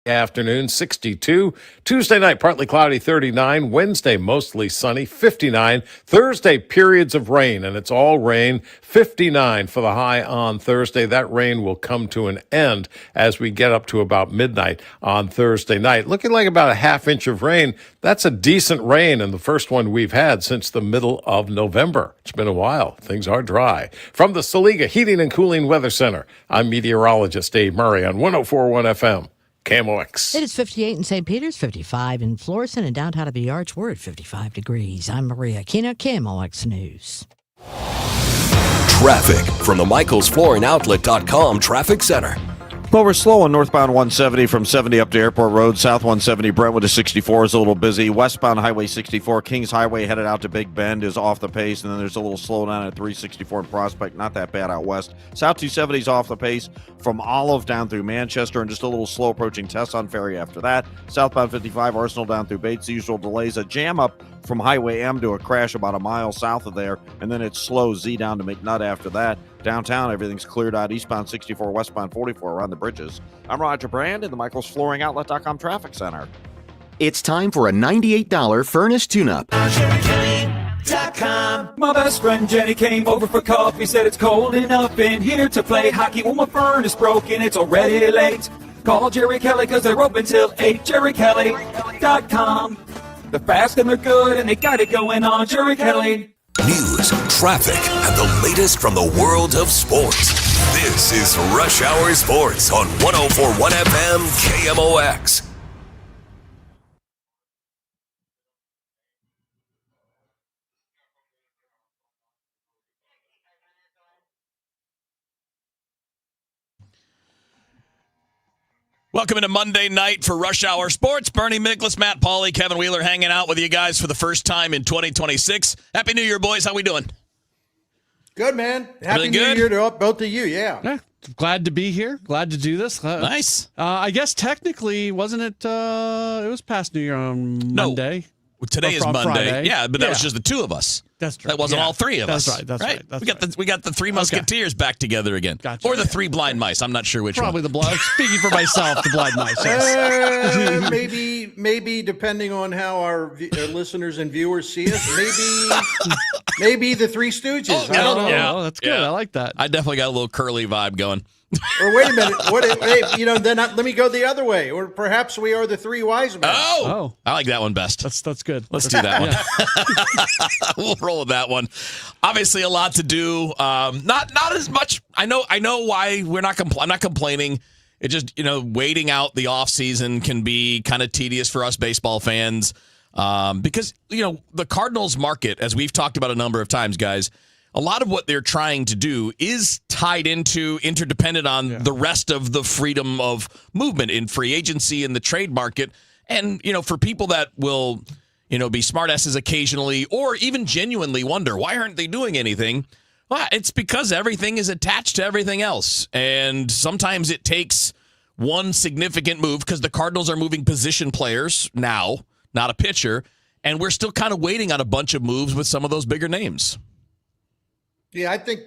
afternoon, 62. Tuesday night, partly cloudy, 39. Wednesday, mostly sunny, 59. Thursday, periods of rain, and it's all rain, 59 for the high on Thursday. That rain will come to an end as we get up to about midnight on Thursday night. Looking like about a half inch of rain. That's a decent rain, and the first one we've had since the middle of November. It's been a while. Things are dry. From the Saliga Heating and Cooling Weather Center, I'm meteorologist Dave Murray on 104.1 FM. KMOX. It is 58 in St. Peters, 55 in Florissant, and downtown of the Arch, we're at 55 degrees. I'm Maria Kina, KMOX News. Traffic from the MichaelsFlooringOutlet.com Traffic Center. Well, we're slow on northbound 170 from 70 up to Airport Road. South 170 Brentwood to 64 is a little busy. Westbound Highway 64, Kings Highway headed out to Big Bend is off the pace. And then there's a little slowdown at 364 in Prospect. Not that bad out west. South 270 is off the pace from Olive down through Manchester and just a little slow approaching Tesson Ferry after that. Southbound 55 Arsenal down through Bates. The usual delays. A jam up from Highway M to a crash about a mile south of there. And then it's slow Z down to McNutt after that. Downtown, everything's cleared out. Eastbound 64, westbound 44 around the bridges. I'm Roger Brand in the MichaelsFlooringOutlet.com Traffic Center. It's time for a $98 furnace tune-up. My best friend Jenny came over for coffee, said it's cold enough in here to play hockey. Well, my furnace broken, it's already late. Call Jerry Kelly because they're open till 8. JerryKelly.com. They're fast and they're good and they got it going on. Jerry Kelly. News, traffic, and the latest from the world of sports. This is Rush Hour Sports on 104.1 FM KMOX. Welcome into Monday night for Rush Hour Sports. Bernie Miklasz, Matt Pauley, Kevin Wheeler hanging out with you guys for the first time in 2026. Happy New Year, boys. How we doing? Good, man. Happy Really New good? Year to both of you, yeah. Glad to be here. Glad to do this. Nice. I guess technically, wasn't it? It was past New Year on Monday. Well, today is Monday. Friday. Yeah, but that was just the two of us. That's true. That wasn't all three of us. That's right. That's right. We got the three Musketeers back together again. Gotcha. Or the three blind mice. I'm not sure which Probably one. the blind. Speaking for myself, the blind mice. Yes. Maybe depending on how our listeners and viewers see us, maybe the Three Stooges. Oh, I don't know. Yeah, that's good. I like that. I definitely got a little curly vibe going. Or wait a minute, let me go the other way. Or perhaps we are the Three Wise Men. Oh, I like that one best. That's good. Let's do that one. We'll roll with that one. Obviously, a lot to do. Not as much. I know why we're not. I'm not complaining. It just waiting out the offseason can be kind of tedious for us baseball fans because the Cardinals market, as we've talked about a number of times, guys. A lot of what they're trying to do is interdependent on the rest of the freedom of movement in free agency and the trade market. And, for people that will, be smartasses occasionally or even genuinely wonder, why aren't they doing anything? Well, it's because everything is attached to everything else. And sometimes it takes one significant move because the Cardinals are moving position players now, not a pitcher. And we're still kind of waiting on a bunch of moves with some of those bigger names. Yeah, I think,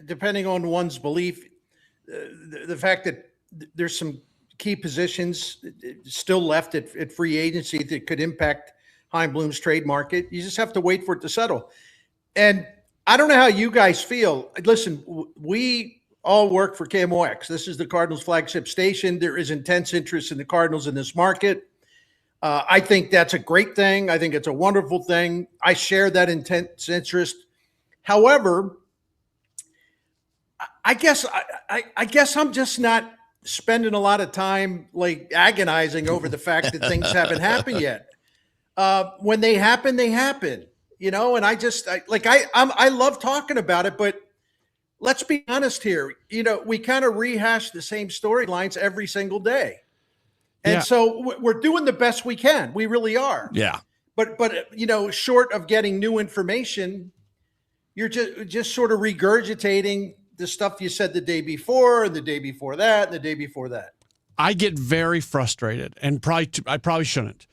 depending on one's belief, the fact that there's some key positions still left at free agency that could impact Chaim Bloom's trade market, you just have to wait for it to settle. And I don't know how you guys feel. Listen, we all work for KMOX. This is the Cardinals flagship station. There is intense interest in the Cardinals in this market. I think that's a great thing. I think it's a wonderful thing. I share that intense interest. However, I guess I'm just not spending a lot of time like agonizing over the fact that things haven't happened yet. When they happen, they happen, And I love talking about it, but let's be honest here. We kind of rehash the same storylines every single day, and so we're doing the best we can. We really are. Yeah. But short of getting new information. You're just sort of regurgitating the stuff you said the day before, and the day before that, and the day before that. I get very frustrated, and I probably shouldn't.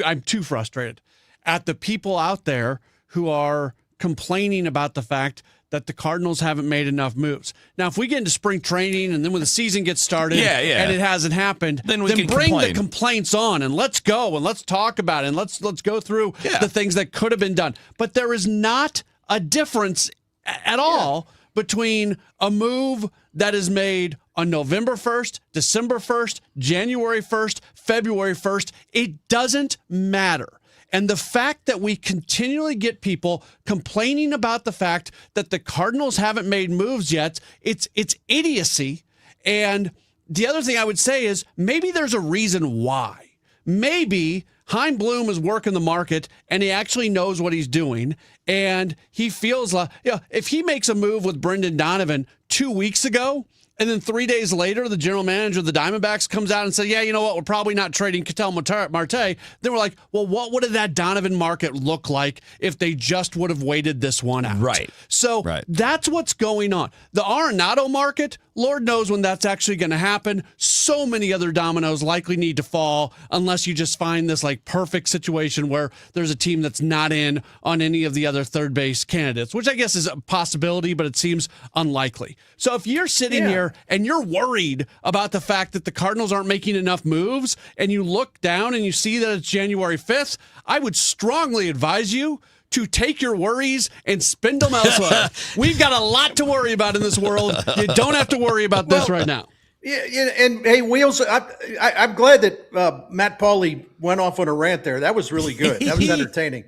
I'm too frustrated at the people out there who are complaining about the fact that the Cardinals haven't made enough moves. Now, if we get into spring training and then when the season gets started and it hasn't happened, then bring the complaints on and let's go and let's talk about it and let's go through the things that could have been done. But there is not a difference at all between a move that is made on November 1st, December 1st, January 1st, February 1st. It doesn't matter. And the fact that we continually get people complaining about the fact that the Cardinals haven't made moves yet, it's idiocy. And the other thing I would say is maybe there's a reason why. Maybe Chaim Bloom is working the market and he actually knows what he's doing. And he feels like, if he makes a move with Brendan Donovan 2 weeks ago, and then 3 days later, the general manager of the Diamondbacks comes out and says, yeah, you know what, we're probably not trading Ketel Marte. Then we're like, well, what would that Donovan market look like if they just would have waited this one out? Right. So that's what's going on. The Arenado market, Lord knows when that's actually going to happen. So many other dominoes likely need to fall unless you just find this like perfect situation where there's a team that's not in on any of the other third base candidates, which I guess is a possibility, but it seems unlikely. So if you're sitting here and you're worried about the fact that the Cardinals aren't making enough moves and you look down and you see that it's January 5th, I would strongly advise you to take your worries and spend them elsewhere. We've got a lot to worry about in this world. You don't have to worry about this right now. Yeah, and hey, Wheels, I'm glad that Matt Pauley went off on a rant there. That was really good. That was entertaining.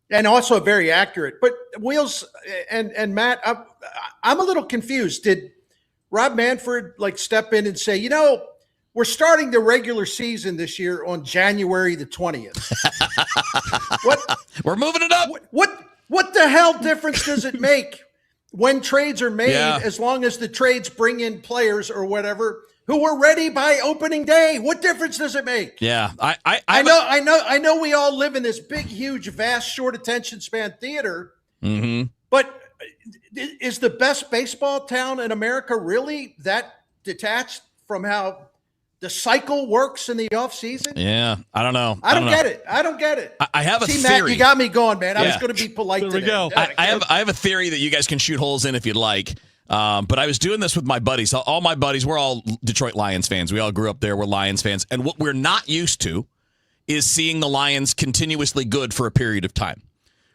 And also very accurate. But Wheels and Matt, I'm a little confused. Did Rob Manfred step in and say, we're starting the regular season this year on January the 20th? What? We're moving it up. What the hell difference does it make when trades are made, as long as the trades bring in players or whatever who are ready by opening day? What difference does it make? Yeah, I know we all live in this big, huge, vast, short attention span theater, but is the best baseball town in America really that detached from how the cycle works in the offseason? Yeah, I don't know. I don't get it. I have a theory. Matt, you got me going, man. I was going to be polite today. We go. I have a theory that you guys can shoot holes in if you'd like. But I was doing this with my buddies. All my buddies, we're all Detroit Lions fans. We all grew up there. We're Lions fans. And what we're not used to is seeing the Lions continuously good for a period of time.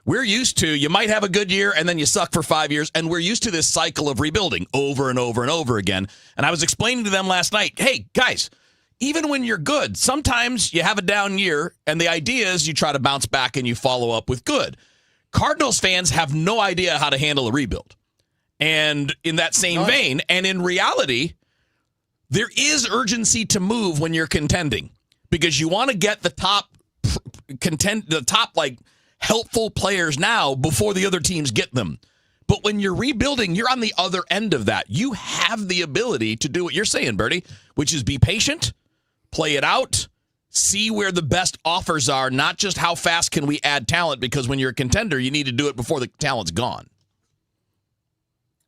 We're used to, you might have a good year and then you suck for 5 years, and we're used to this cycle of rebuilding over and over and over again. And I was explaining to them last night, hey, guys, even when you're good, sometimes you have a down year, and the idea is you try to bounce back and you follow up with good. Cardinals fans have no idea how to handle a rebuild. And in that same vein, and in reality, there is urgency to move when you're contending, because you want to get the top helpful players now before the other teams get them. But when you're rebuilding, you're on the other end of that. You have the ability to do what you're saying, Bertie, which is be patient, play it out, see where the best offers are, not just how fast can we add talent, because when you're a contender, you need to do it before the talent's gone.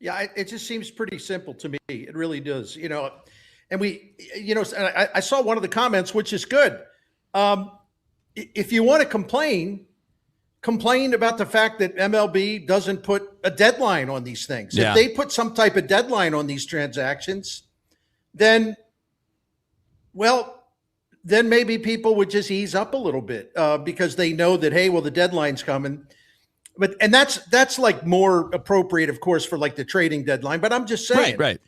Yeah, it just seems pretty simple to me. It really does. And I saw one of the comments, which is good. If you want to complain about the fact that MLB doesn't put a deadline on these things. Yeah. If they put some type of deadline on these transactions, then maybe people would just ease up a little bit because they know that, hey, well, the deadline's coming. And that's like more appropriate, of course, for like the trading deadline. But I'm just saying, right.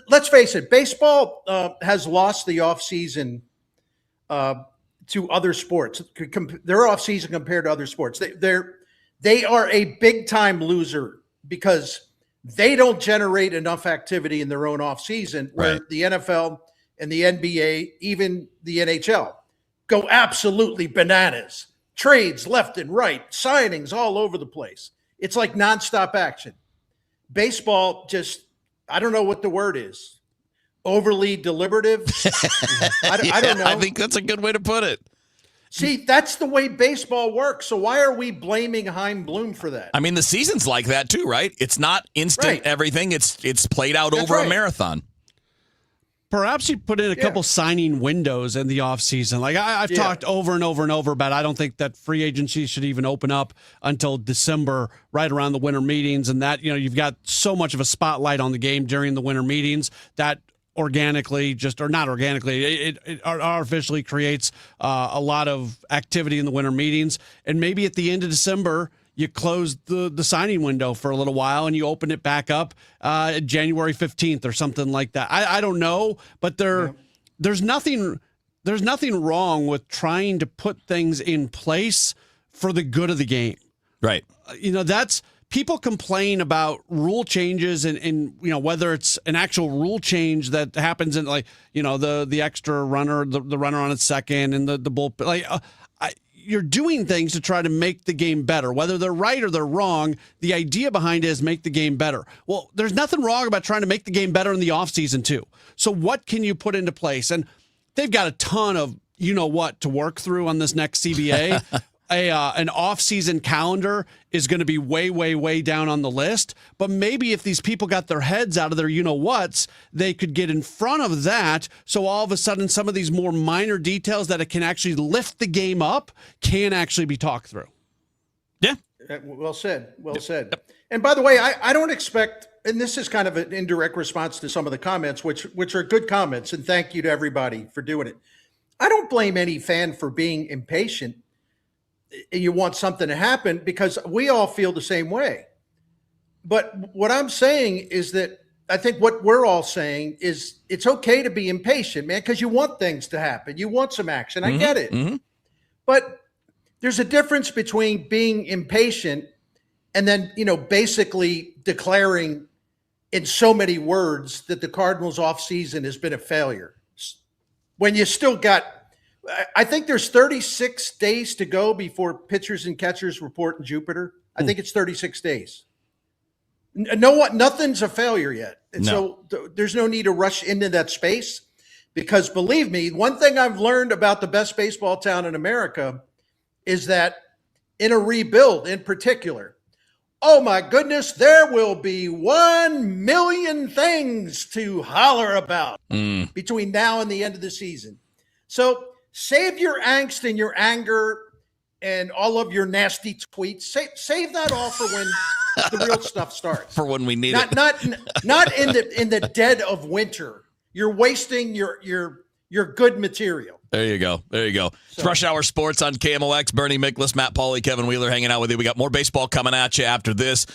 Let's face it, baseball has lost the offseason to other sports. Their offseason compared to other sports. They are a big time loser because they don't generate enough activity in their own offseason, where the NFL and the NBA, even the NHL, go absolutely bananas. Trades left and right, signings all over the place. It's like nonstop action. Baseball just, I don't know what the word is. Overly deliberative. I don't know. I think that's a good way to put it. See, that's the way baseball works. So why are we blaming Chaim Bloom for that? I mean, the season's like that too, right? It's not instant everything. It's played out over a marathon. Perhaps you put in a couple signing windows in the offseason. Like I've talked over and over and over about, I don't think that free agency should even open up until December, right around the winter meetings. And that, you've got so much of a spotlight on the game during the winter meetings that organically, or not organically, it artificially creates a lot of activity in the winter meetings. And maybe at the end of December, you close the signing window for a little while and you open it back up January 15th or something like that. I don't know, but there's nothing wrong with trying to put things in place for the good of the game. Right. That's people complain about rule changes and whether it's an actual rule change that happens in the extra runner, the runner on its second and the bull, you're doing things to try to make the game better. Whether they're right or they're wrong, the idea behind it is make the game better. Well, there's nothing wrong about trying to make the game better in the offseason too. So what can you put into place? And they've got a ton of what to work through on this next CBA. An off-season calendar is going to be way, way, way down on the list. But maybe if these people got their heads out of their you-know-whats, they could get in front of that. So all of a sudden, some of these more minor details that it can actually lift the game up can actually be talked through. Yeah. Well said. Well said. And by the way, I don't expect, and this is kind of an indirect response to some of the comments, which are good comments, and thank you to everybody for doing it. I don't blame any fan for being impatient. You want something to happen because we all feel the same way. But what I'm saying is that I think what we're all saying is it's okay to be impatient, man, because you want things to happen. You want some action. I get it. Mm-hmm. But there's a difference between being impatient and then, basically declaring in so many words that the Cardinals offseason has been a failure. When you still got, I think there's 36 days to go before pitchers and catchers report in Jupiter. I think it's 36 days. Nothing's a failure yet. And so there's no need to rush into that space because believe me, one thing I've learned about the best baseball town in America is that in a rebuild in particular, oh my goodness, there will be 1 million things to holler about between now and the end of the season. So save your angst and your anger and all of your nasty tweets. Save that all for when the real stuff starts. For when we need it. Not in the dead of winter. You're wasting your good material. There you go. It's Rush Hour Sports on KMOX. Bernie Miklasz, Matt Pauley, Kevin Wheeler hanging out with you. We got more baseball coming at you after this.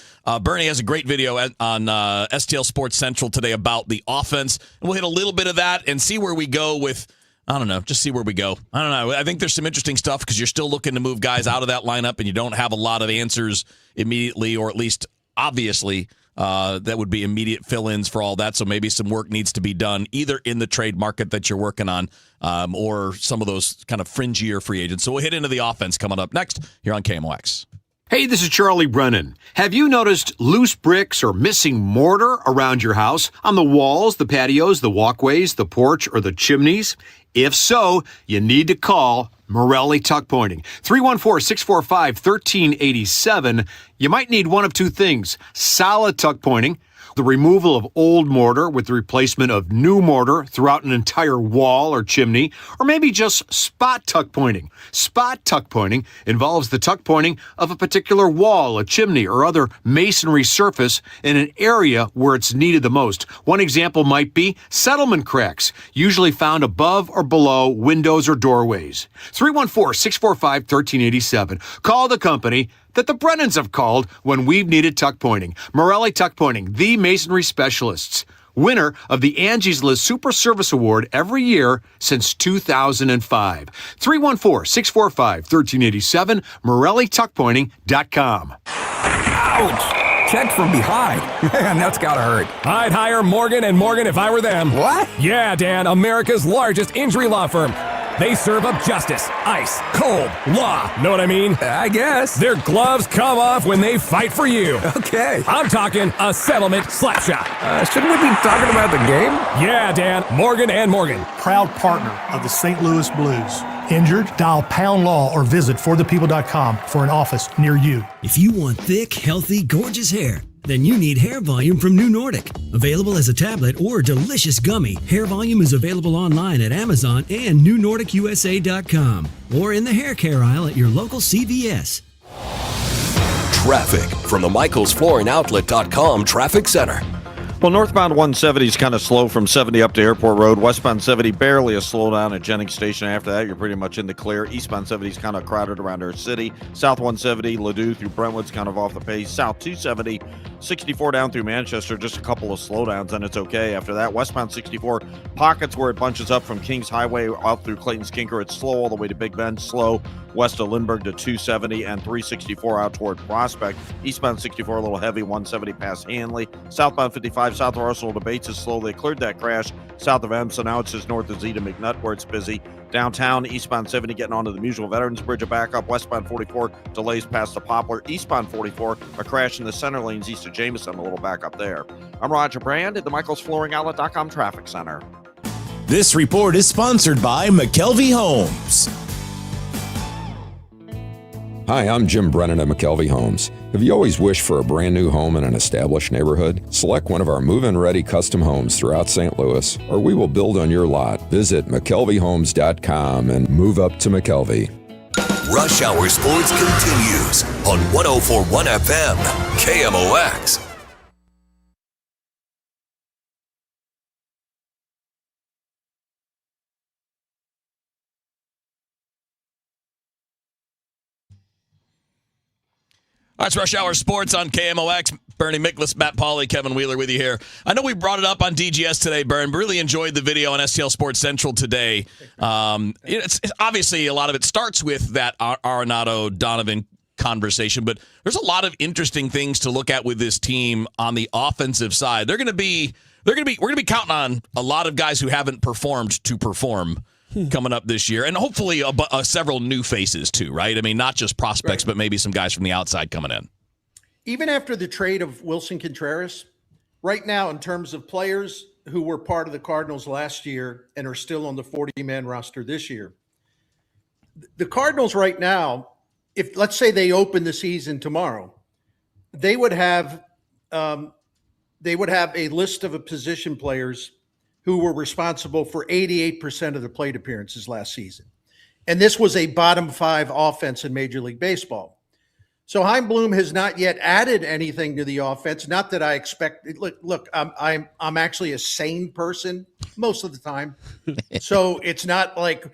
Bernie has a great video on STL Sports Central today about the offense. And we'll hit a little bit of that and see where we go with, I don't know, just see where we go. I don't know. I think there's some interesting stuff because you're still looking to move guys out of that lineup and you don't have a lot of answers immediately, or at least obviously that would be immediate fill-ins for all that. So maybe some work needs to be done either in the trade market that you're working on or some of those kind of fringier free agents. So we'll hit into the offense coming up next here on KMOX. Hey, this is Charlie Brennan. Have you noticed loose bricks or missing mortar around your house, on the walls, the patios, the walkways, the porch, or the chimneys? If so, you need to call Morelli Tuck Pointing. 314-645-1387. You might need one of two things: solid tuck pointing, the removal of old mortar with the replacement of new mortar throughout an entire wall or chimney, or maybe just spot tuck pointing. Spot tuck pointing involves the tuck pointing of a particular wall, a chimney, or other masonry surface in an area where it's needed the most. One example might be settlement cracks, usually found above or below windows or doorways. 314-645-1387. Call the company that the Brennans have called when we've needed tuck pointing. Morelli Tuck Pointing, the masonry specialists. Winner of the Angie's List Super Service Award every year since 2005. 314-645-1387, MorelliTuckPointing.com. Ouch! Checked from behind. Man, that's gotta hurt. I'd hire Morgan & Morgan if I were them. What? Yeah, Dan, America's largest injury law firm. They serve up justice, ice, cold, law. Know what I mean? I guess. Their gloves come off when they fight for you. Okay. I'm talking a settlement slap shot. Shouldn't we be talking about the game? Yeah, Dan. Morgan & Morgan. Proud partner of the St. Louis Blues. Injured? Dial Pound Law or visit forthepeople.com for an office near you. If you want thick, healthy, gorgeous hair, Then you need Hair Volume from New Nordic. Available as a tablet or delicious gummy, Hair Volume is available online at Amazon and NewNordicUSA.com or in the hair care aisle at your local CVS. Traffic from the MichaelsFlooringOutlet.com Traffic Center. Well, northbound 170 is kind of slow from 70 up to Airport Road. Westbound 70, barely a slowdown at Jennings Station. After that, you're pretty much in the clear. Eastbound 70 is kind of crowded around our city. South 170, Ladue through Brentwood's kind of off the pace. South 270, 64 down through Manchester, just a couple of slowdowns, and it's okay. After that, westbound 64, pockets where it bunches up from Kings Highway out through Clayton's Kinker. It's slow all the way to Big Bend, slow west of Lindbergh to 270 and 364 out toward Prospect. Eastbound 64 a little heavy, 170 past Hanley. Southbound 55 south of Arsenal to Bates is slow. They cleared that crash south of M, so now it's just north of Z to McNutt where it's busy. Downtown, eastbound 70 getting onto the Musial Veterans Bridge, a backup. Westbound 44 delays past the Poplar. Eastbound 44, a crash in the center lanes east of Jameson, a little backup there. I'm Roger Brand at the MichaelsFlooringOutlet.com Traffic Center. This report is sponsored by McKelvey Homes. Hi, I'm Jim Brennan at McKelvey Homes. Have you always wished for a brand new home in an established neighborhood? Select one of our move-in ready custom homes throughout St. Louis, or we will build on your lot. Visit McKelveyHomes.com and move up to McKelvey. Rush Hour Sports continues on 104.1 FM, KMOX. All right, it's Rush Hour Sports on KMOX. Bernie Miklasz, Matt Pauley, Kevin Wheeler with you here. I know we brought it up on DGS today, Bern. Really enjoyed the video on STL Sports Central today. It's obviously a lot of it starts with that Arenado-Donovan conversation, but there's a lot of interesting things to look at with this team on the offensive side. We're going to be counting on a lot of guys who haven't performed to perform coming up this year, and hopefully several new faces too, right? I mean, not just prospects, but maybe some guys from the outside coming in. Even after the trade of Wilson Contreras, right now in terms of players who were part of the Cardinals last year and are still on the 40-man roster this year, the Cardinals right now, if let's say they open the season tomorrow, they would have a list of position players who were responsible for 88% of the plate appearances last season. And this was a bottom 5 offense in Major League Baseball. So Chaim Bloom has not yet added anything to the offense. Not that I expect. Look, I'm actually a sane person most of the time. So it's not like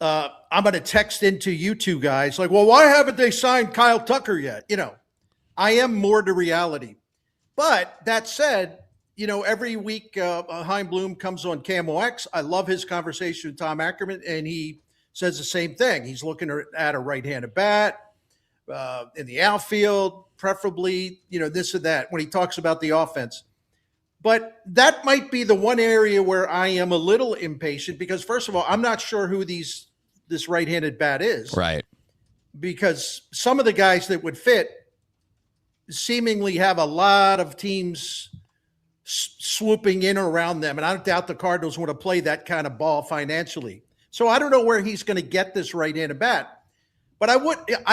I'm going to text into you two guys like, well, why haven't they signed Kyle Tucker yet? I am more to reality. But that said, every week Chaim Bloom comes on KMOX. I love his conversation with Tom Ackerman, and he says the same thing. He's looking at a right-handed bat in the outfield, preferably, this or that, when he talks about the offense. But that might be the one area where I am a little impatient because, first of all, I'm not sure who this right-handed bat is. Right. Because some of the guys that would fit seemingly have a lot of teams swooping in around them. And I don't doubt the Cardinals want to play that kind of ball financially. So I don't know where he's going to get this right-handed bat. But I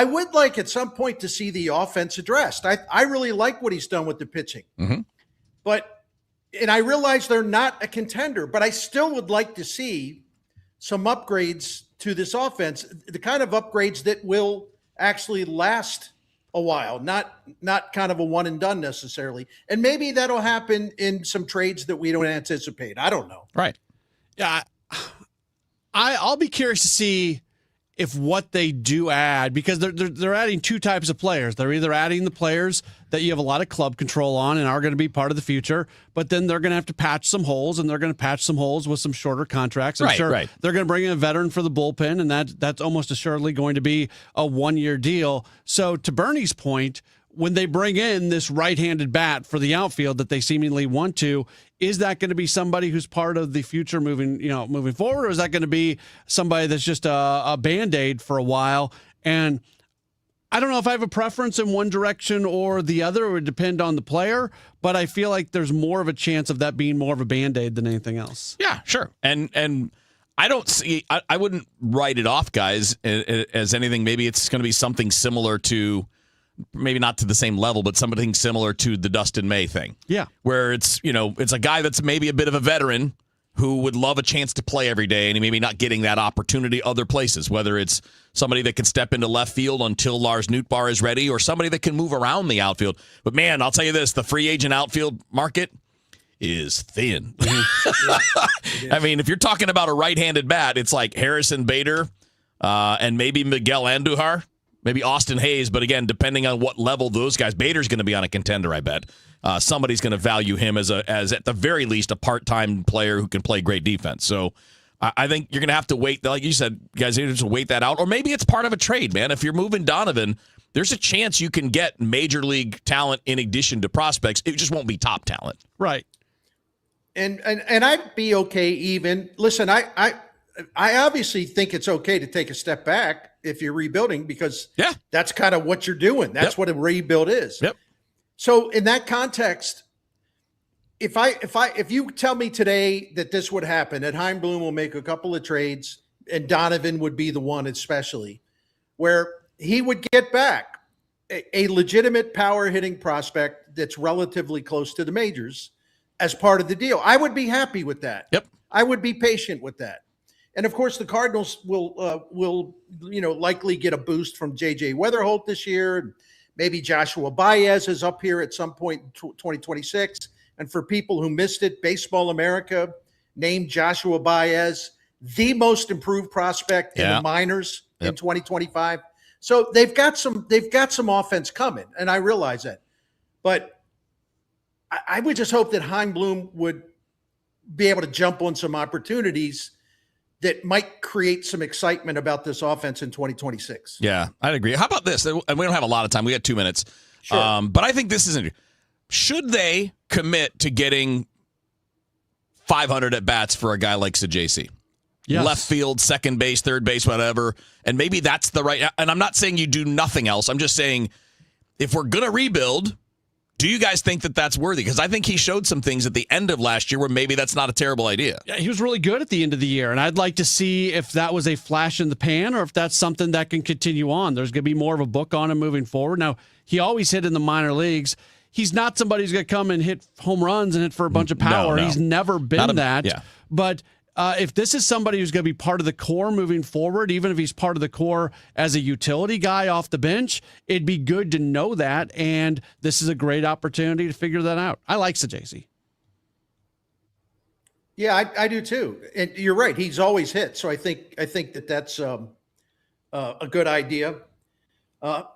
would like at some point to see the offense addressed. I really like what he's done with the pitching. Mm-hmm. And I realize they're not a contender, but I still would like to see some upgrades to this offense, the kind of upgrades that will actually last a while, not kind of a one and done necessarily. And maybe that'll happen in some trades that we don't anticipate. I don't know. Right. Yeah. I'll be curious to see if what they do add, because they're adding two types of players. They're either adding the players that you have a lot of club control on and are going to be part of the future, but then they're going to have to patch some holes, and they're going to patch some holes with some shorter contracts. I'm sure they're going to bring in a veteran for the bullpen, and that's almost assuredly going to be a one-year deal. So to Bernie's point, when they bring in this right-handed bat for the outfield that they seemingly want to, is that going to be somebody who's part of the future moving forward, or is that going to be somebody that's just a Band-Aid for a while? And I don't know if I have a preference in one direction or the other. It would depend on the player, but I feel like there's more of a chance of that being more of a Band-Aid than anything else. Yeah, sure. And I don't see, I wouldn't write it off, guys, as anything. Maybe it's going to be something similar to maybe not to the same level, but something similar to the Dustin May thing. Yeah. Where it's a guy that's maybe a bit of a veteran who would love a chance to play every day, and he maybe not getting that opportunity other places, whether it's somebody that can step into left field until Lars Nootbaar is ready, or somebody that can move around the outfield. But, man, I'll tell you this, the free agent outfield market is thin. I mean, if you're talking about a right-handed bat, it's like Harrison Bader and maybe Miguel Andujar, maybe Austin Hayes, but again, depending on what level those guys, Bader's going to be on a contender, I bet. Somebody's going to value him as at the very least a part-time player who can play great defense. So I think you're going to have to wait. Like you said, guys, you just wait that out. Or maybe it's part of a trade, man. If you're moving Donovan, there's a chance you can get major league talent in addition to prospects. It just won't be top talent. Right. And I'd be okay even. Listen, I obviously think it's okay to take a step back if you're rebuilding, because that's kind of what you're doing. That's what a rebuild is. Yep. So in that context, if you tell me today that this would happen, that Chaim Bloom will make a couple of trades and Donovan would be the one, especially where he would get back a legitimate power hitting prospect that's relatively close to the majors as part of the deal, I would be happy with that. Yep. I would be patient with that. And of course, the Cardinals will likely get a boost from J.J. Weatherholt this year. Maybe Joshua Baez is up here at some point in 2026. And for people who missed it, Baseball America named Joshua Baez the most improved prospect in the minors in 2025. So they've got some offense coming, and I realize that. But I would just hope that Chaim Bloom would be able to jump on some opportunities that might create some excitement about this offense in 2026. Yeah, I'd agree. How about this? And we don't have a lot of time. We got 2 minutes. Sure. But I think this isn't. Should they commit to getting 500 at bats for a guy like Sajaci? Yes. Left field, second base, third base, whatever. And maybe that's the right. And I'm not saying you do nothing else. I'm just saying if we're going to rebuild, do you guys think that that's worthy? Because I think he showed some things at the end of last year where maybe that's not a terrible idea. Yeah, he was really good at the end of the year, and I'd like to see if that was a flash in the pan or if that's something that can continue on. There's going to be more of a book on him moving forward. Now, he always hit in the minor leagues. He's not somebody who's going to come and hit home runs and hit for a bunch of power. No. He's never been that. Yeah. But if this is somebody who's going to be part of the core moving forward, even if he's part of the core as a utility guy off the bench, it'd be good to know that. And this is a great opportunity to figure that out. I like Sajaci. Yeah, I do too. And you're right. He's always hit. So I think that's a good idea.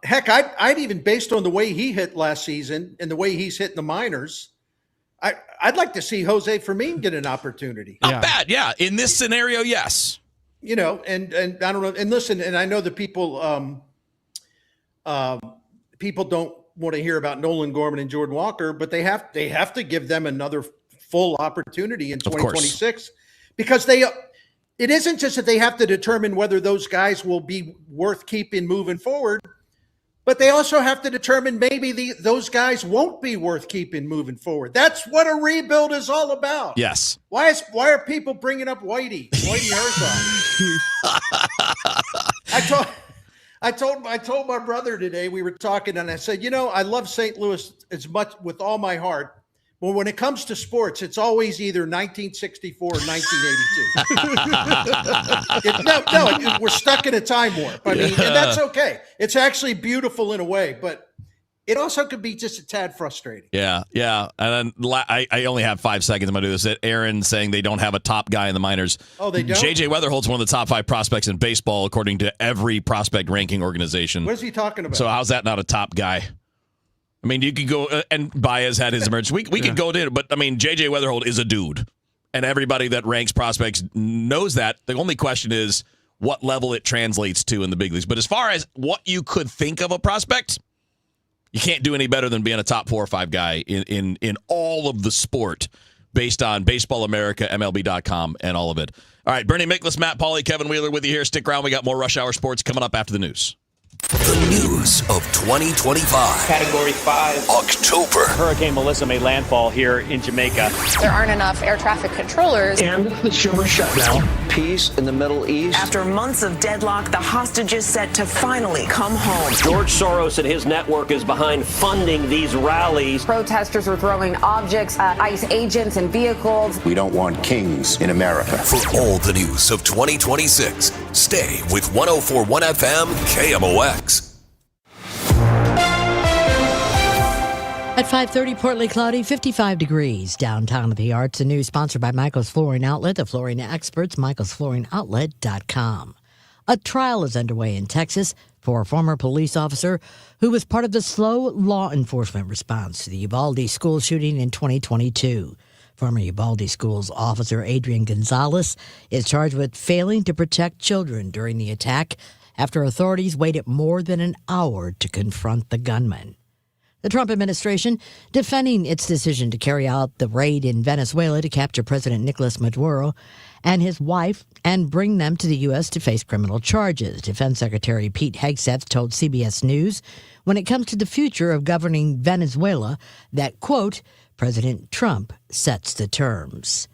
Heck, I'd even, based on the way he hit last season and the way he's hit in the minors, I'd like to see Jose Fermin get an opportunity. Not bad, yeah. In this scenario, yes. And I don't know. And listen, and I know that people don't want to hear about Nolan Gorman and Jordan Walker, but they have to give them another full opportunity in 2026, because it isn't just that they have to determine whether those guys will be worth keeping moving forward, but they also have to determine maybe those guys won't be worth keeping moving forward. That's what a rebuild is all about. Yes. Why are people bringing up Whitey Herzog? I told my brother today, we were talking, and I said, I love St. Louis as much with all my heart. But when it comes to sports, it's always either 1964 or 1982. We're stuck in a time warp. I mean, and that's okay. It's actually beautiful in a way, but it also could be just a tad frustrating. Yeah. And then I only have 5 seconds. I'm going to do this. Aaron saying they don't have a top guy in the minors. Oh, they don't? J.J. Weatherholt's one of the top 5 prospects in baseball, according to every prospect ranking organization. What is he talking about? So how's that not a top guy? I mean, you could go, and Baez had his emergence. We could go there, but I mean, J.J. Weatherholt is a dude, and everybody that ranks prospects knows that. The only question is what level it translates to in the big leagues. But as far as what you could think of a prospect, you can't do any better than being a top 4 or 5 guy in all of the sport, based on Baseball America, MLB.com, and all of it. All right, Bernie Miklasz, Matt Pauley, Kevin Wheeler with you here. Stick around. We got more Rush Hour Sports coming up after the news. The news of 2025. Category 5. October. Hurricane Melissa made landfall here in Jamaica. There aren't enough air traffic controllers. And the summer shutdown. Peace in the Middle East. After months of deadlock, the hostages set to finally come home. George Soros and his network is behind funding these rallies. Protesters were throwing objects at ICE agents and vehicles. We don't want kings in America. For all the news of 2026, stay with 104.1 FM KMOX. At 5:30, partly cloudy, 55 degrees. Downtown at the Arts and News, sponsored by Michael's Flooring Outlet, the flooring experts, michaelsflooringoutlet.com. A trial is underway in Texas for a former police officer who was part of the slow law enforcement response to the Uvalde school shooting in 2022. Former Uvalde Schools officer Adrian Gonzalez is charged with failing to protect children during the attack after authorities waited more than an hour to confront the gunman. The Trump administration defending its decision to carry out the raid in Venezuela to capture President Nicolas Maduro and his wife and bring them to the U.S. to face criminal charges. Defense Secretary Pete Hegseth told CBS News when it comes to the future of governing Venezuela that, quote, President Trump sets the terms.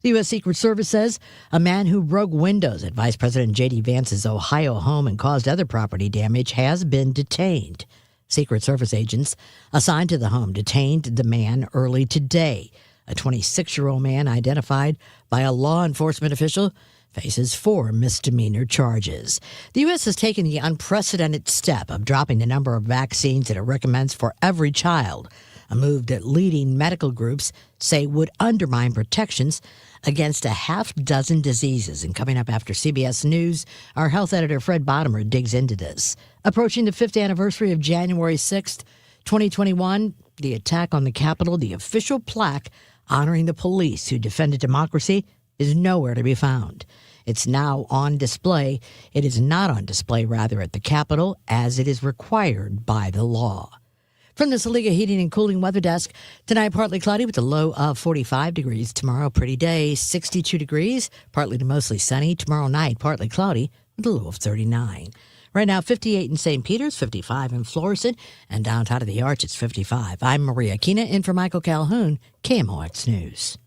The U.S. Secret Service says a man who broke windows at Vice President J.D. Vance's Ohio home and caused other property damage has been detained. Secret Service agents assigned to the home detained the man early today. A 26-year-old man identified by a law enforcement official faces 4 misdemeanor charges. The U.S. has taken the unprecedented step of dropping the number of vaccines that it recommends for every child, a move that leading medical groups say would undermine protections against a half dozen diseases. And coming up after CBS News, our health editor Fred Bottomer digs into this. Approaching the 5th anniversary of January 6th, 2021, the attack on the Capitol, the official plaque honoring the police who defended democracy, is nowhere to be found. It's now on display. It is not on display, rather, at the Capitol, as it is required by the law. From the Saliga Heating and Cooling Weather Desk, tonight partly cloudy with a low of 45 degrees. Tomorrow, pretty day, 62 degrees, partly to mostly sunny. Tomorrow night, partly cloudy with a low of 39. Right now, 58 in St. Peter's, 55 in Florissant, and downtown of the Arch, it's 55. I'm Maria Kina, in for Michael Calhoun, KMOX News.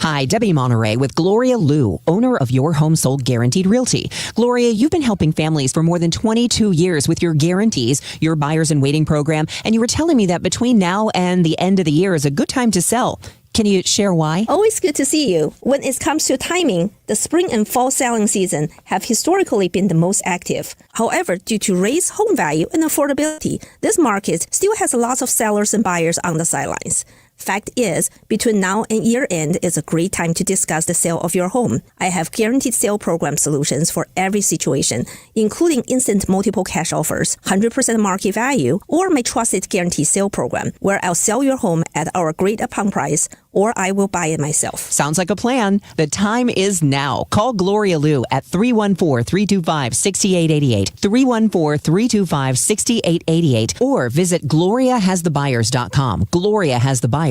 Hi, Debbie Monterey with Gloria Liu, owner of Your Home Sold Guaranteed Realty. Gloria, you've been helping families for more than 22 years with your guarantees, your buyers in waiting program, and you were telling me that between now and the end of the year is a good time to sell. Can you share why? Always good to see you. When it comes to timing, the spring and fall selling season have historically been the most active. However, due to raised home value and affordability, this market still has lots of sellers and buyers on the sidelines. Fact is, between now and year end is a great time to discuss the sale of your home. I have guaranteed sale program solutions for every situation, including instant multiple cash offers, 100% market value, or my trusted guarantee sale program, where I'll sell your home at our agreed upon price, or I will buy it myself. Sounds like a plan. The time is now. Call Gloria Liu at 314-325-6888, 314-325-6888, or visit GloriaHasTheBuyers.com. GloriaHasTheBuyers.com.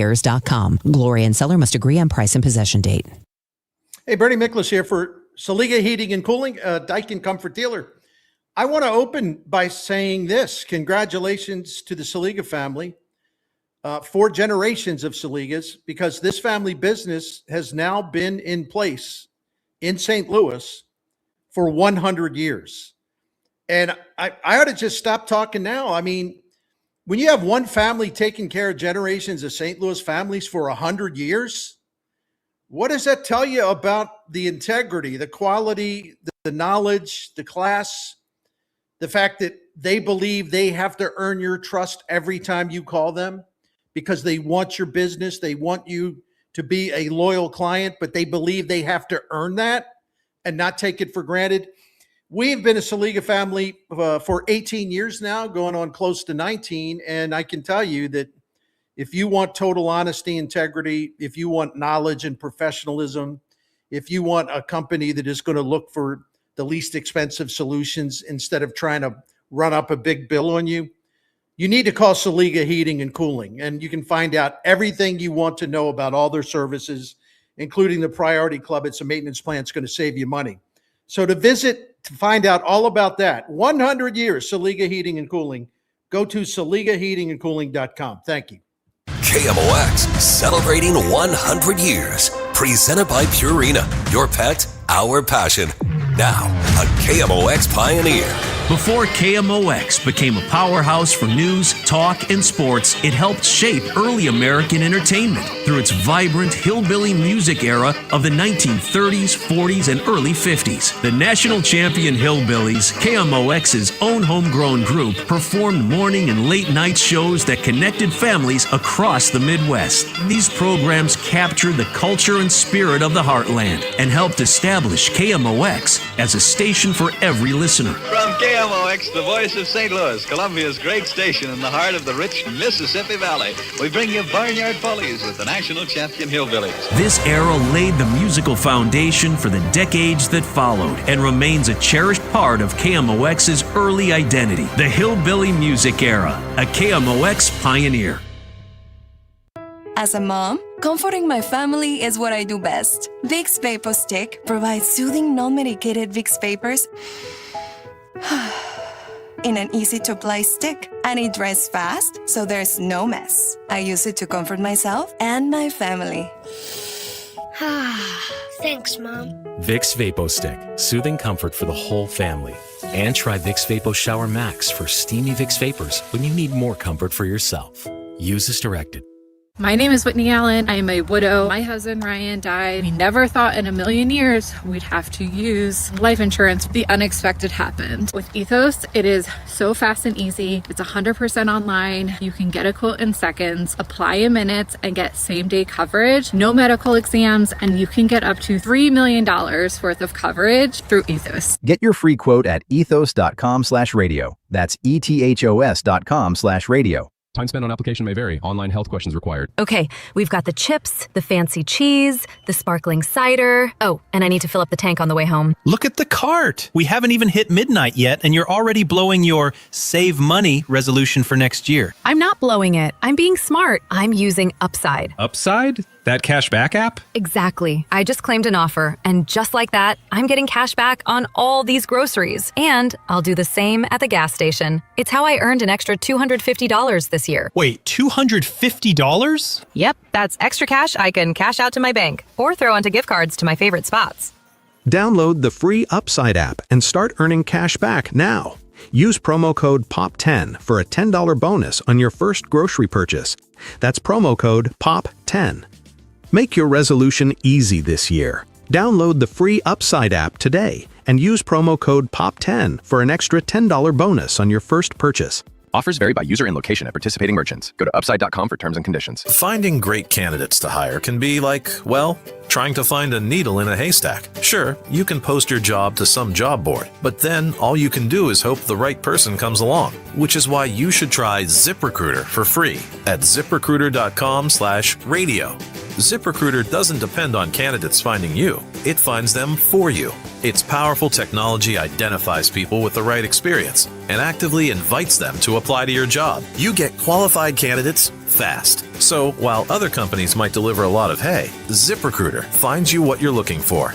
Gloria and seller must agree on price and possession date. Hey, Bernie Miklasz here for Saliga Heating and Cooling, Daikin Comfort Dealer. I want to open by saying this. Congratulations to the Saliga family. 4 generations of Saligas, because this family business has now been in place in St. Louis for 100 years. And I ought to just stop talking now. I mean, when you have one family taking care of generations of St. Louis families for 100 years, what does that tell you about the integrity, the quality, the knowledge, the class, the fact that they believe they have to earn your trust every time you call them because they want your business, they want you to be a loyal client, but they believe they have to earn that and not take it for granted? We've been a Saliga family for 18 years now, going on close to 19. And I can tell you that if you want total honesty, integrity, if you want knowledge and professionalism, if you want a company that is going to look for the least expensive solutions instead of trying to run up a big bill on you, you need to call Saliga Heating and Cooling. And you can find out everything you want to know about all their services, including the Priority Club. It's a maintenance plan. It's going to save you money. So to visit To find out all about that, 100 years, Saliga Heating and Cooling. Go to SaligaHeatingandCooling.com. Thank you. KMOX celebrating 100 years. Presented by Purina. Your pet, our passion. Now, a KMOX pioneer. Before KMOX became a powerhouse for news, talk, and sports, it helped shape early American entertainment through its vibrant hillbilly music era of the 1930s, 40s, and early 50s. The national champion Hillbillies, KMOX's own homegrown group, performed morning and late night shows that connected families across the Midwest. These programs captured the culture and spirit of the heartland and helped establish KMOX as a station for every listener. From KMOX, the voice of St. Louis, Columbia's great station in the heart of the rich Mississippi Valley, we bring you Barnyard Follies with the national champion Hillbillies. This era laid the musical foundation for the decades that followed and remains a cherished part of KMOX's early identity. The Hillbilly Music Era, a KMOX pioneer. As a mom, comforting my family is what I do best. Vicks Vapor Stick provides soothing, non-medicated Vicks Vapors in an easy-to-apply stick, and it dries fast, so there's no mess. I use it to comfort myself and my family. Thanks, Mom. Vicks Vapo Stick, soothing comfort for the whole family. And try Vicks Vapo Shower Max for steamy Vicks Vapors when you need more comfort for yourself. Use as directed. My name is Whitney Allen. I am a widow. My husband Ryan died. We never thought in a million years we'd have to use life insurance. The unexpected happened. With Ethos, it is so fast and easy. It's 100% online. You can get a quote in seconds, apply in minutes, and get same-day coverage. No medical exams, and you can get up to $3 million worth of coverage through Ethos. Get your free quote at ethos.com/radio. That's ethos.com/radio. Time spent on application may vary. Online health questions required. Okay, we've got the chips, the fancy cheese, the sparkling cider. Oh, and I need to fill up the tank on the way home. Look at the cart. We haven't even hit midnight yet, and you're already blowing your save money resolution for next year. I'm not blowing it. I'm being smart. I'm using Upside. Upside? That cash back app? Exactly. I just claimed an offer, and just like that, I'm getting cash back on all these groceries. And I'll do the same at the gas station. It's how I earned an extra $250 this year. Wait, $250? Yep, that's extra cash I can cash out to my bank or throw onto gift cards to my favorite spots. Download the free Upside app and start earning cash back now. Use promo code POP10 for a $10 bonus on your first grocery purchase. That's promo code POP10. Make your resolution easy this year. Download the free Upside app today and use promo code POP10 for an extra $10 bonus on your first purchase. Offers vary by user and location at participating merchants. Go to upside.com for terms and conditions. Finding great candidates to hire can be like, well, trying to find a needle in a haystack. Sure, you can post your job to some job board, but then all you can do is hope the right person comes along, which is why you should try ZipRecruiter for free at ZipRecruiter.com/radio. ZipRecruiter doesn't depend on candidates finding you. It finds them for you. Its powerful technology identifies people with the right experience and actively invites them to apply to your job. You get qualified candidates fast. So while other companies might deliver a lot of hay, ZipRecruiter finds you what you're looking for.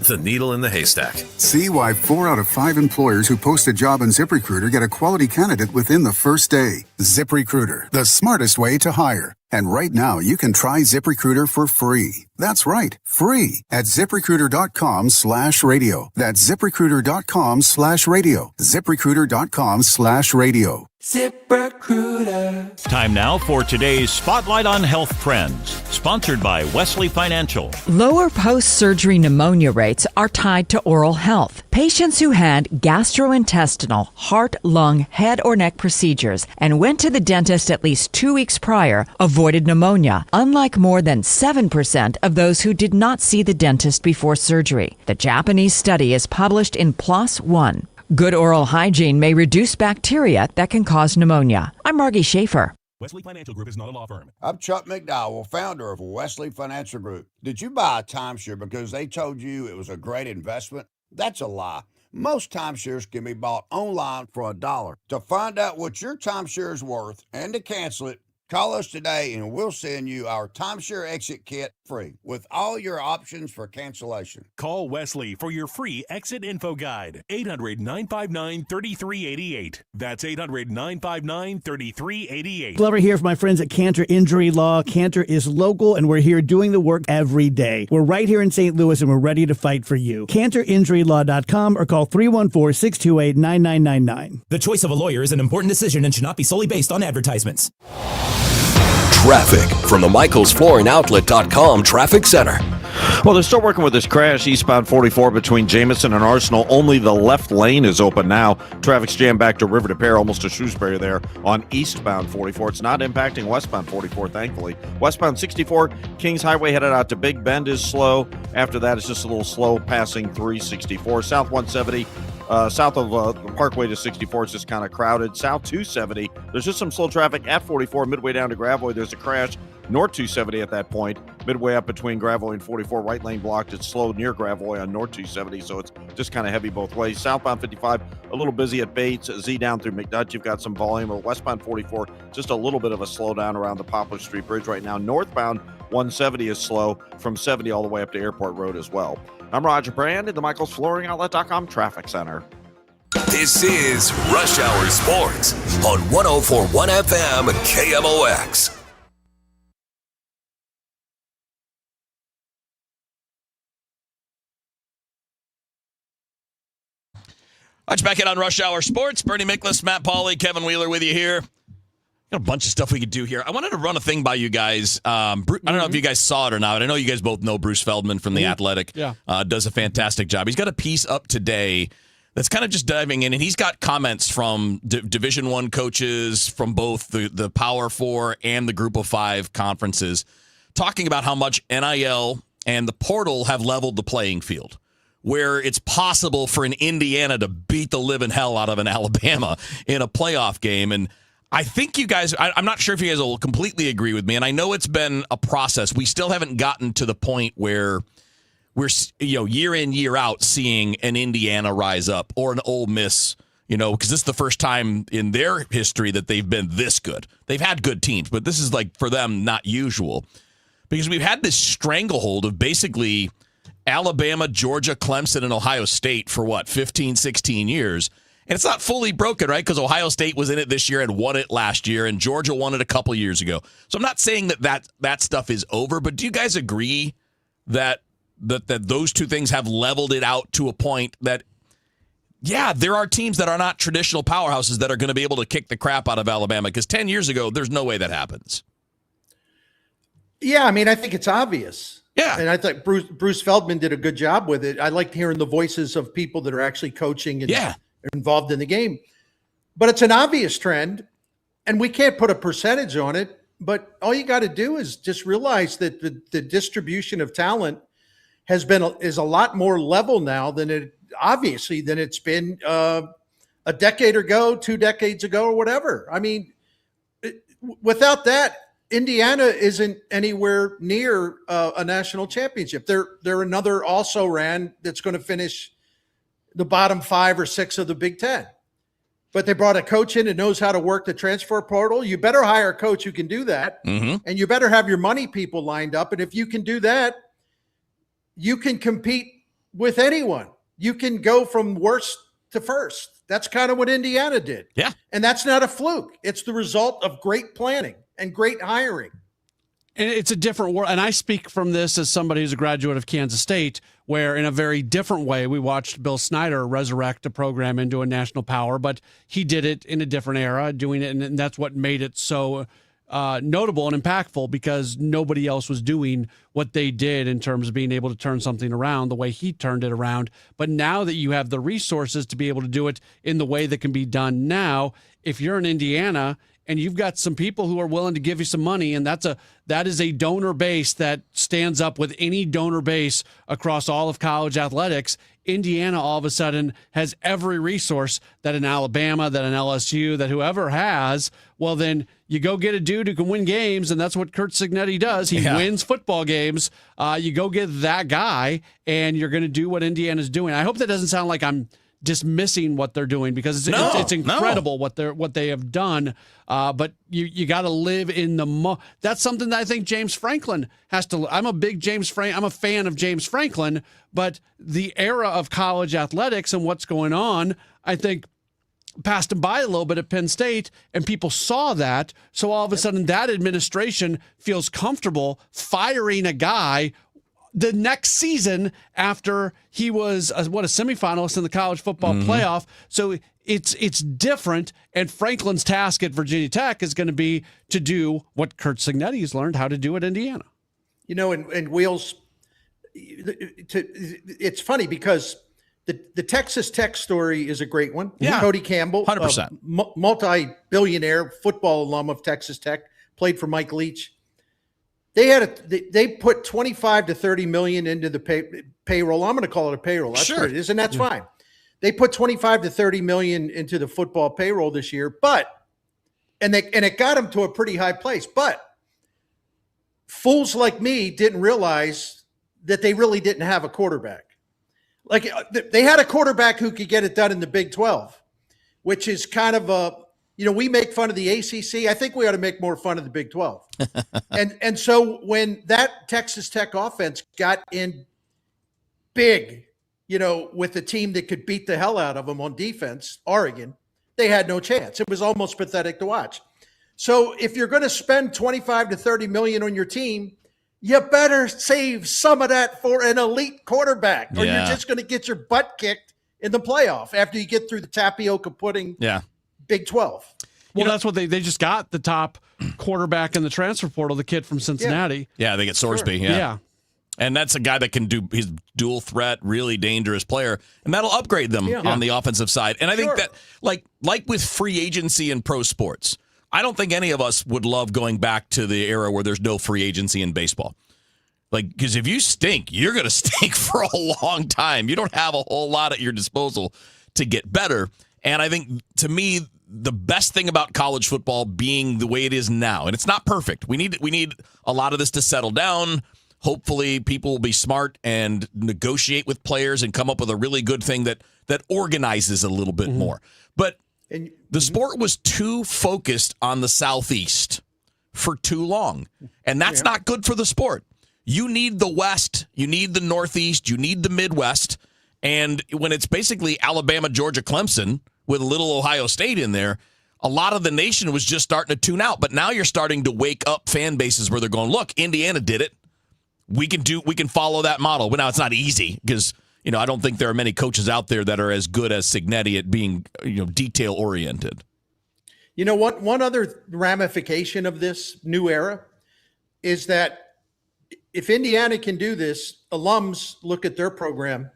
The needle in the haystack. See why 4 out of 5 employers who post a job on ZipRecruiter get a quality candidate within the first day. ZipRecruiter, the smartest way to hire. And right now, you can try ZipRecruiter for free. That's right, free at ZipRecruiter.com/radio. That's ZipRecruiter.com/radio. ZipRecruiter.com/radio. ZipRecruiter. Time now for today's Spotlight on Health Trends, sponsored by Wesley Financial. Lower post-surgery pneumonia rates are tied to oral health. Patients who had gastrointestinal, heart, lung, head, or neck procedures and went to the dentist at least 2 weeks prior avoided pneumonia, unlike more than 7% of those who did not see the dentist before surgery. The Japanese study is published in PLOS ONE. Good oral hygiene may reduce bacteria that can cause pneumonia. I'm Margie Schaefer. Wesley Financial Group is not a law firm. I'm Chuck McDowell, founder of Wesley Financial Group. Did you buy a timeshare because they told you it was a great investment? That's a lie. Most timeshares can be bought online for $1. To find out what your timeshare is worth and to cancel it, Call us today and we'll send you our timeshare exit kit free with all your options for cancellation. Call Wesley for your free exit info guide. 800-959-3388. That's 800-959-3388. Glover here for my friends at Cantor Injury Law. Cantor is local, and we're here doing the work every day. We're right here in St. Louis, and we're ready to fight for you. CantorInjuryLaw.com or call 314-628-9999. The choice of a lawyer is an important decision and should not be solely based on advertisements. Traffic from the MichaelsFlooringOutlet.com Traffic Center. Well, they're still working with this crash eastbound 44 between Jameson and Arsenal. Only the left lane is open now. Traffic's jammed back to River de Pere, almost to Shrewsbury there on eastbound 44. It's not impacting westbound 44, thankfully. Westbound 64, Kings Highway headed out to Big Bend is slow. After that, it's just a little slow passing 364. South 170. South of the Parkway to 64, it's just kind of crowded. South 270, there's just some slow traffic at 44, midway down to Gravois. There's a crash. North 270 at that point, midway up between Gravois and 44, right lane blocked. It's slow near Gravois on North 270, so it's just kind of heavy both ways. Southbound 55, a little busy at Bates. Z down through McNutt, you've got some volume. Or westbound 44, just a little bit of a slowdown around the Poplar Street Bridge right now. Northbound 170 is slow from 70 all the way up to Airport Road as well. I'm Roger Brand at the MichaelsFlooringOutlet.com Traffic Center. This is Rush Hour Sports on 104.1 FM KMOX. Let's back in on Rush Hour Sports. Bernie Miklasz, Matt Pauley, Kevin Wheeler with you here. Got a bunch of stuff we could do here. I wanted to run a thing by you guys. I don't know if you guys saw it or not. I know you guys both know Bruce Feldman from The Athletic. Yeah. Does a fantastic job. He's got a piece up today that's kind of just diving in, and he's got comments from Division I coaches from both the Power Four and the Group of Five conferences, talking about how much NIL and the portal have leveled the playing field, where it's possible for an Indiana to beat the living hell out of an Alabama in a playoff game. And I think you guys, I'm not sure if you guys will completely agree with me, and I know it's been a process. We still haven't gotten to the point where we're, year in, year out seeing an Indiana rise up or an Ole Miss, because this is the first time in their history that they've been this good. They've had good teams, but this is, like, for them, not usual. Because we've had this stranglehold of basically Alabama, Georgia, Clemson, and Ohio State for, 15, 16 years. And it's not fully broken, right? Because Ohio State was in it this year and won it last year, and Georgia won it a couple years ago. So I'm not saying that stuff is over, but do you guys agree that those two things have leveled it out to a point that, yeah, there are teams that are not traditional powerhouses that are going to be able to kick the crap out of Alabama? Because 10 years ago, there's no way that happens. Yeah, I mean, I think it's obvious. Yeah. And I thought Bruce Feldman did a good job with it. I liked hearing the voices of people that are actually coaching and involved in the game. But it's an obvious trend, and we can't put a percentage on it. But all you got to do is just realize that the distribution of talent is a lot more level now than it's been a decade ago, 2 decades ago, or whatever. I mean, without that, Indiana isn't anywhere near a national championship. They're another also-ran that's going to finish the bottom 5 or 6 of the Big Ten. But they brought a coach in that knows how to work the transfer portal. You better hire a coach who can do that, and you better have your money people lined up. And if you can do that, you can compete with anyone. You can go from worst to first. That's kind of what Indiana did. Yeah. And that's not a fluke. It's the result of great planning and great hiring. And it's a different world. And I speak from this as somebody who's a graduate of Kansas State, where in a very different way, we watched Bill Snyder resurrect a program into a national power, but he did it in a different era, doing it. And that's what made it so notable and impactful, because nobody else was doing what they did in terms of being able to turn something around the way he turned it around. But now that you have the resources to be able to do it in the way that can be done now, if you're in Indiana and you've got some people who are willing to give you some money, and that is a donor base that stands up with any donor base across all of college athletics, Indiana all of a sudden has every resource that an Alabama, that an LSU, that whoever has. Well, then you go get a dude who can win games, and that's what Curt Cignetti does. He wins football games. You go get that guy, and you're going to do what Indiana's doing. I hope that doesn't sound like I'm dismissing what they're doing because it's incredible what they have done. But you got to live in the that's something that I think James Franklin has to. I'm a fan of James Franklin, but the era of college athletics and what's going on, I think, passed him by a little bit at Penn State, and people saw that. So all of a sudden, that administration feels comfortable firing a guy the next season after he was a semifinalist in the college football playoff. So it's different, and Franklin's task at Virginia Tech is going to be to do what Curt Cignetti has learned how to do at Indiana. And Wheels, it's funny because the Texas Tech story is a great one. Yeah. Cody Campbell, 100%. Multi-billionaire football alum of Texas Tech, played for Mike Leach. They put 25 to 30 million into the payroll. I'm going to call it a payroll. That's what it is, and that's fine. They put 25 to 30 million into the football payroll this year, and it got them to a pretty high place. But fools like me didn't realize that they really didn't have a quarterback. Like, they had a quarterback who could get it done in the Big 12, which is kind of we make fun of the ACC. I think we ought to make more fun of the Big 12. and so when that Texas Tech offense got in big, with a team that could beat the hell out of them on defense, Oregon, they had no chance. It was almost pathetic to watch. So if you're going to spend 25 to 30 million on your team, you better save some of that for an elite quarterback, or you're just going to get your butt kicked in the playoff after you get through the tapioca pudding Big 12. Well, that's what they just got, the top quarterback in the transfer portal, the kid from Cincinnati. Yeah, they get Sorsby. Sure. Yeah. And that's a guy that can do, he's dual threat, really dangerous player, and that'll upgrade them on the offensive side. And I think that, like with free agency in pro sports, I don't think any of us would love going back to the era where there's no free agency in baseball. Like, because if you stink, you're going to stink for a long time. You don't have a whole lot at your disposal to get better. And I think, to me, the best thing about college football being the way it is now, and it's not perfect. We need a lot of this to settle down. Hopefully, people will be smart and negotiate with players and come up with a really good thing that organizes a little bit more. But the sport was too focused on the Southeast for too long, and that's not good for the sport. You need the West, you need the Northeast, you need the Midwest, and when it's basically Alabama, Georgia, Clemson with a little Ohio State in there, a lot of the nation was just starting to tune out. But now you're starting to wake up fan bases where they're going, look, Indiana did it. We can follow that model. But now it's not easy because I don't think there are many coaches out there that are as good as Cignetti at being detail oriented. You know what? One other ramification of this new era is that if Indiana can do this, alums look at their program.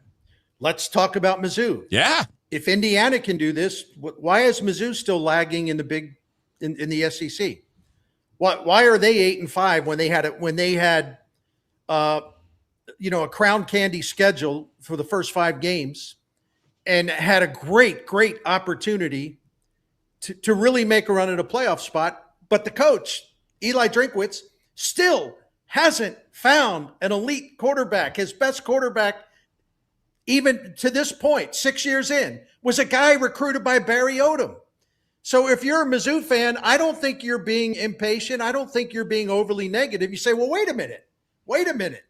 Let's talk about Mizzou. Yeah. If Indiana can do this, why is Mizzou still lagging in the SEC? Why are they 8-5 when they had a crown candy schedule for the first 5 games and had a great opportunity to really make a run at a playoff spot, but the coach Eli Drinkwitz still hasn't found an elite quarterback. His best quarterback, even to this point, 6 years in, was a guy recruited by Barry Odom. So if you're a Mizzou fan, I don't think you're being impatient. I don't think you're being overly negative. You say, well, wait a minute.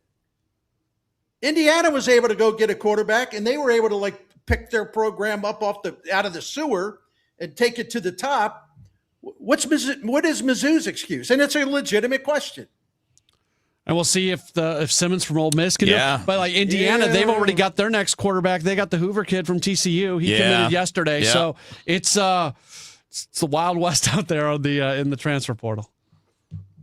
Indiana was able to go get a quarterback, and they were able to pick their program up out of the sewer and take it to the top. What is Mizzou's excuse? And it's a legitimate question. And we'll see if Simmons from Ole Miss can do it. But Indiana, they've already got their next quarterback. They got the Hoover kid from TCU. He committed yesterday. Yeah. So it's the Wild West out there on in the transfer portal.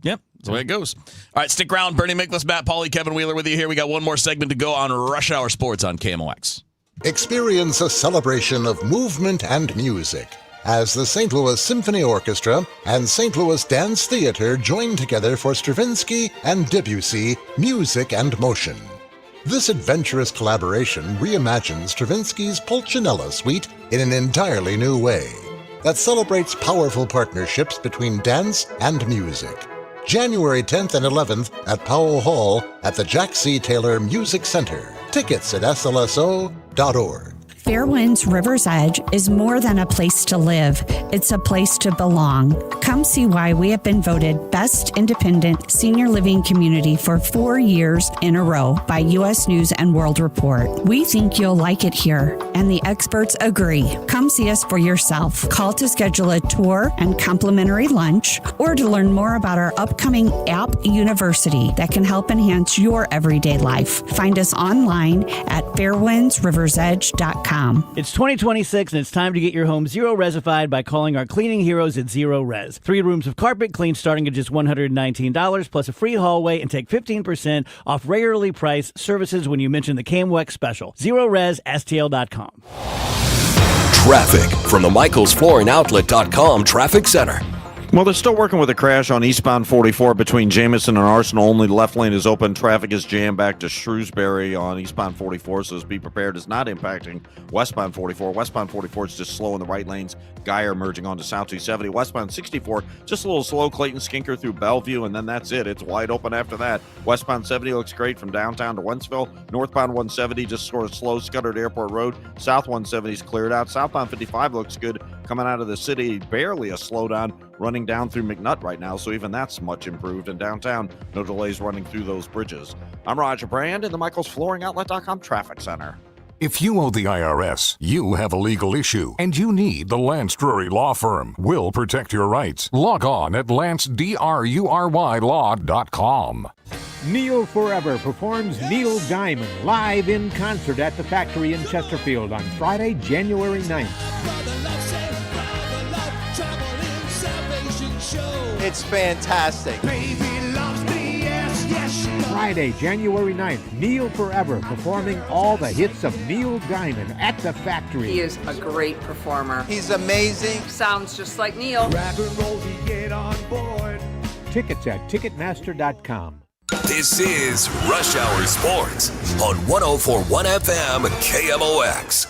Yep, that's the way it goes. All right, stick around. Bernie Miklasz, Matt Pauley, Kevin Wheeler with you here. We got one more segment to go on Rush Hour Sports on KMOX. Experience a celebration of movement and music as the St. Louis Symphony Orchestra and St. Louis Dance Theater join together for Stravinsky and Debussy Music and Motion. This adventurous collaboration reimagines Stravinsky's Pulcinella Suite in an entirely new way that celebrates powerful partnerships between dance and music. January 10th and 11th at Powell Hall at the Jack C. Taylor Music Center. Tickets at slso.org. Fairwinds River's Edge is more than a place to live. It's a place to belong. Come see why we have been voted Best Independent Senior Living Community for 4 years in a row by U.S. News and World Report. We think you'll like it here, and the experts agree. Come see us for yourself. Call to schedule a tour and complimentary lunch, or to learn more about our upcoming App University that can help enhance your everyday life. Find us online at fairwindsriversedge.com. It's 2026 and it's time to get your home zero resified by calling our cleaning heroes at Zero Res. 3 rooms of carpet clean starting at just $119 plus a free hallway, and take 15% off regularly priced services when you mention the KMOX special. ZeroResSTL.com. Traffic from the MichaelsFlooringOutlet.com traffic center. Well, they're still working with a crash on eastbound 44 between Jameson and Arsenal. Only the left lane is open. Traffic is jammed back to Shrewsbury on eastbound 44, so be prepared. It's not impacting westbound 44. Westbound 44 is just slow in the right lanes. Geyer merging onto South 270. Westbound 64, just a little slow. Clayton Skinker through Bellevue, and then that's it. It's wide open after that. Westbound 70 looks great from downtown to Wentzville. Northbound 170 just sort of slow, scuttered Airport Road. South 170 is cleared out. Southbound 55 looks good coming out of the city. Barely a slowdown running down through McNutt right now, so even that's much improved. In downtown, no delays running through those bridges. I'm Roger Brand in the MichaelsFlooringOutlet.com traffic center. If you owe the IRS, you have a legal issue, and you need the Lance Drury Law Firm. We'll protect your rights. Log on at LanceDruryLaw.com. Neil Forever performs Neil Diamond live in concert at the Factory in Chesterfield on Friday, January 9th. It's fantastic. Friday, January 9th, Neil Forever performing all the hits of Neil Diamond at the Factory. He is a great performer. He's amazing. Sounds just like Neil. Grab and roll to get on board. Tickets at Ticketmaster.com. This is Rush Hour Sports on 104.1 FM KMOX.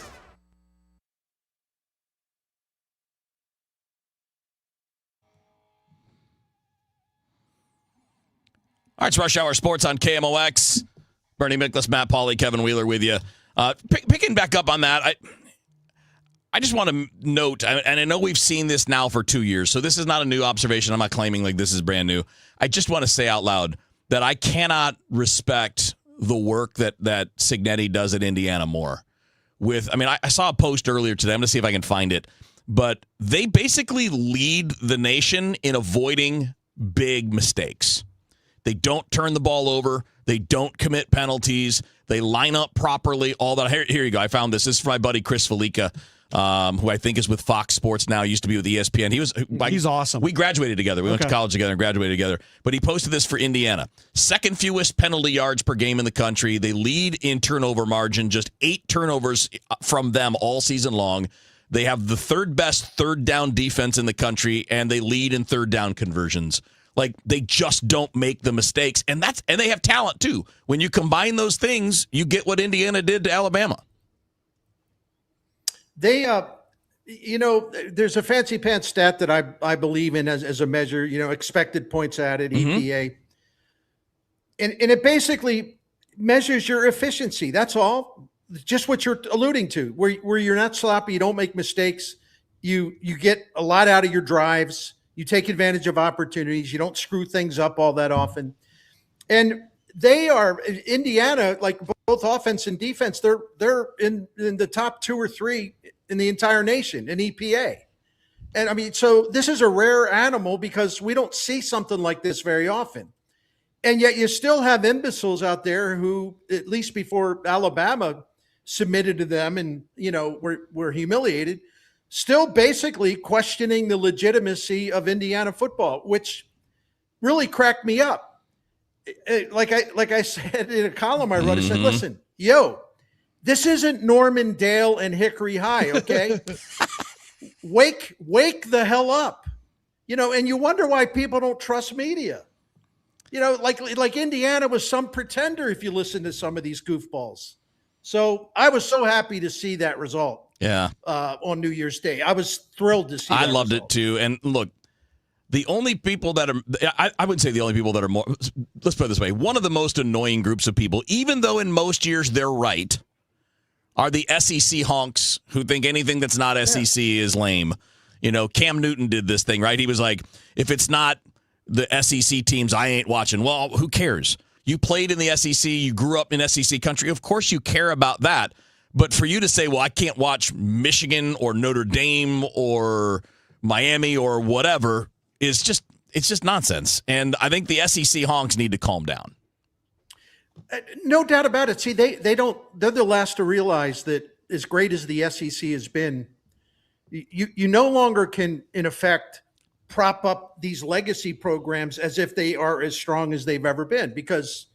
All right, it's Rush Hour Sports on KMOX. Bernie Miklasz, Matt Pauley, Kevin Wheeler with you. Picking back up on that, I just want to note, and I know we've seen this now for 2 years, so this is not a new observation. I'm not claiming like this is brand new. I just want to say out loud that I cannot respect the work that Cignetti does at Indiana more. I saw a post earlier today. I'm going to see if I can find it. But they basically lead the nation in avoiding big mistakes. They don't turn the ball over. They don't commit penalties. They line up properly. All that. Here you go. I found this. This is from my buddy Chris Felica, who I think is with Fox Sports now. Used to be with ESPN. He's awesome. We graduated together. We went to college together and graduated together. But he posted this for Indiana. Second fewest penalty yards per game in the country. They lead in turnover margin. Just 8 turnovers from them all season long. They have the third best third down defense in the country, and they lead in third down conversions. Like, they just don't make the mistakes, and they have talent too. When you combine those things, you get what Indiana did to Alabama. They, there's a fancy pants stat that I believe in as a measure. Expected points added, EPA, and it basically measures your efficiency. That's all. Just what you're alluding to, where you're not sloppy, you don't make mistakes, you get a lot out of your drives. You take advantage of opportunities. You don't screw things up all that often. And they are, Indiana, like both offense and defense, they're in the top 2 or 3 in the entire nation in EPA. And so this is a rare animal because we don't see something like this very often. And yet you still have imbeciles out there who, at least before Alabama submitted to them and, were humiliated, still basically questioning the legitimacy of Indiana football, which really cracked me up. Like I said in a column I wrote, I said, listen, this isn't Normandale and Hickory High, okay? Wake the hell up. And you wonder why people don't trust media. Like Indiana was some pretender if you listen to some of these goofballs. So I was so happy to see that result. Yeah. On New Year's Day. I was thrilled to see that. I loved it too. And look, the only people that are, I would say the only people that are more, let's put it this way, one of the most annoying groups of people, even though in most years they're right, are the SEC honks who think anything that's not SEC is lame. Cam Newton did this thing, right? He was like, if it's not the SEC teams, I ain't watching. Well, who cares? You played in the SEC. You grew up in SEC country. Of course you care about that. But for you to say, well, I can't watch Michigan or Notre Dame or Miami or whatever it's just nonsense. And I think the SEC honks need to calm down. No doubt about it. See, they're the last to realize that as great as the SEC has been, you no longer can, in effect, prop up these legacy programs as if they are as strong as they've ever been, because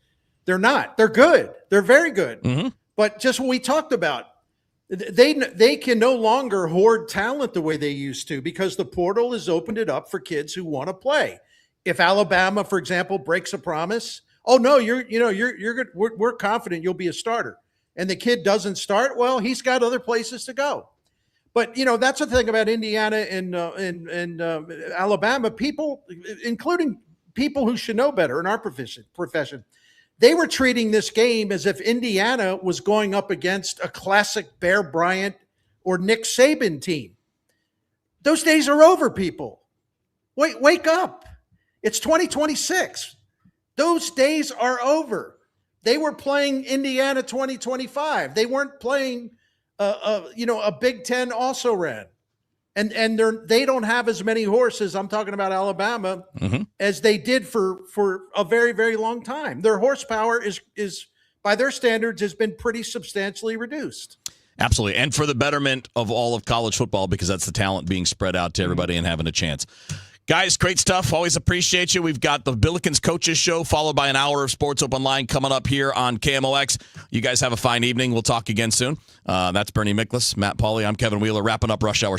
they're not. They're good. They're very good. Mm-hmm. But just what we talked about, they can no longer hoard talent the way they used to, because the portal has opened it up for kids who want to play. If Alabama, for example, breaks a promise, oh no, you're good. We're confident you'll be a starter, and the kid doesn't start, well, he's got other places to go. But that's the thing about Indiana and Alabama. People, including people who should know better in our profession, they were treating this game as if Indiana was going up against a classic Bear Bryant or Nick Saban team. Those days are over, people. Wake up. It's 2026. Those days are over. They were playing Indiana 2025. They weren't playing a Big Ten also ran. And they don't have as many horses, I'm talking about Alabama, as they did for a very, very long time. Their horsepower is by their standards, has been pretty substantially reduced. Absolutely. And for the betterment of all of college football, because that's the talent being spread out to everybody and having a chance. Guys, great stuff. Always appreciate you. We've got the Billikens Coaches Show, followed by an hour of Sports Open Line coming up here on KMOX. You guys have a fine evening. We'll talk again soon. That's Bernie Miklasz, Matt Pauley. I'm Kevin Wheeler, wrapping up Rush Hour.